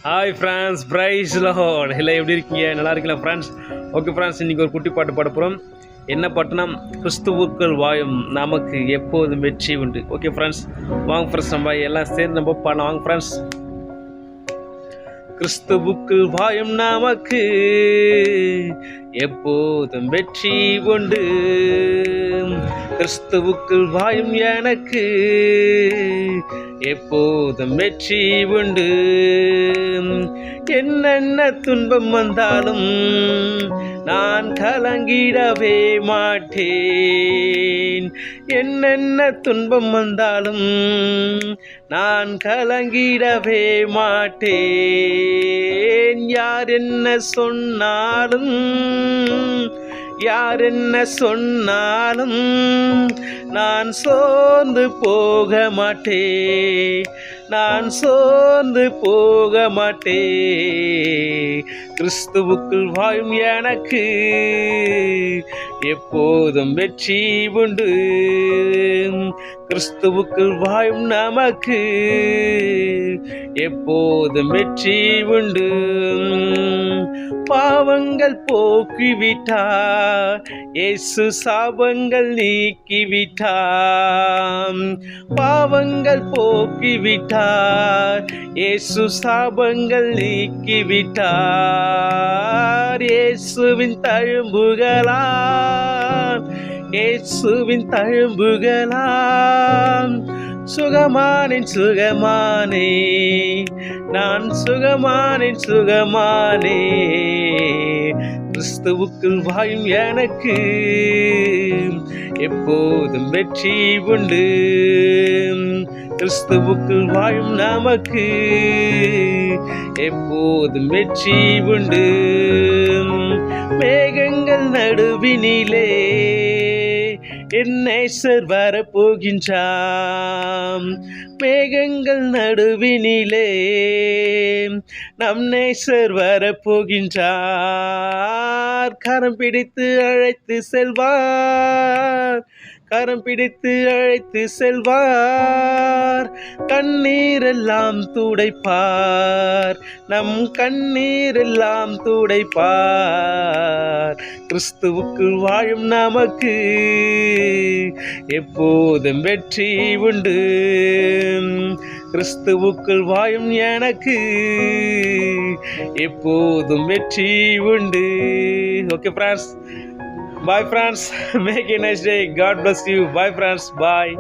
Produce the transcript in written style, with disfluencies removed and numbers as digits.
Hi friends, price Lord. எல்லாம் எப்படி இருக்கீங்க? நல்லா இருக்கீங்களா ஃப்ரெண்ட்ஸ்? ஓகே ஃப்ரெண்ட்ஸ், இன்றைக்கி ஒரு குட்டி பாட்டு பாட போகிறோம். என்ன பாட்டுனா, கிறிஸ்துவுக்குள் வாயும் நமக்கு எப்போதும் வெற்றி உண்டு. ஓகே ஃப்ரெண்ட்ஸ், வாங்க ஃப்ரெண்ட்ஸ், நம்ம எல்லாம் சேர்ந்து நம்ம பாடலாம். வாங்க ஃப்ரெண்ட்ஸ். கிறிஸ்துவுக்குள் வாயும் நமக்கு எப்போதும் வெற்றி உண்டு. கிறிஸ்துவுக்குள் வாயும் எனக்கு எப்போதும் வெற்றி உண்டு. என்னென்ன துன்பம் வந்தாலும் நான் கலங்கிடவே மாட்டேன். என்னென்ன துன்பம் வந்தாலும் நான் கலங்கிடவே மாட்டேன். யார் என்ன சொன்னாலும் யார் என்ன சொன்னாலும் நான் சோர்ந்து போக மாட்டேன். நான் சோர்ந்து போக மாட்டேன். கிறிஸ்துவுக்குள் வாயும் எனக்கு எப்போதும் வெற்றி உண்டு. கிறிஸ்துவுக்குள் வாயும் நமக்கு எப்போதும் வெற்றி உண்டு. பாவங்கள் போக்கிவிட்டார் இயேசு, சாபங்கள் நீக்கிவிட்டார். பாவங்கள் போக்கிவிட்டார் இயேசு, சாபங்கள் நீக்கிவிட்டார். இயேசுவின் தழும்புகளால், இயேசுவின் தழும்புகளால் சுகமானேன் சுகமானே, நான் சுகமானேன் சுகமானே. கிறிஸ்துவுக்குள் வாயும் எனக்கு எப்போதும் வெற்றி உண்டு. கிறிஸ்துவுக்குள் வாயும் நமக்கு எப்போதும் வெற்றி உண்டு. மேகங்கள் நடுவினிலே என் நேசர் வரப்போகின்றார். மேகங்கள் நடுவினிலே நம் நேசர் வரப்போகின்றார். கரம் பிடித்து அழைத்து செல்வார், கரம் பிடித்து அழைத்து செல்வார். கண்ணீரெல்லாம் துடைப்பார், நம் கண்ணீரெல்லாம் துடைப்பார். கிறிஸ்துவுக்குள் வாழும் நமக்கு எப்போதும் வெற்றி உண்டு. கிறிஸ்துவுக்குள் வாயும் எனக்கு எப்போதும் வெற்றி உண்டு. Okay friends, bye friends, make a nice day. God bless you. Bye friends, bye.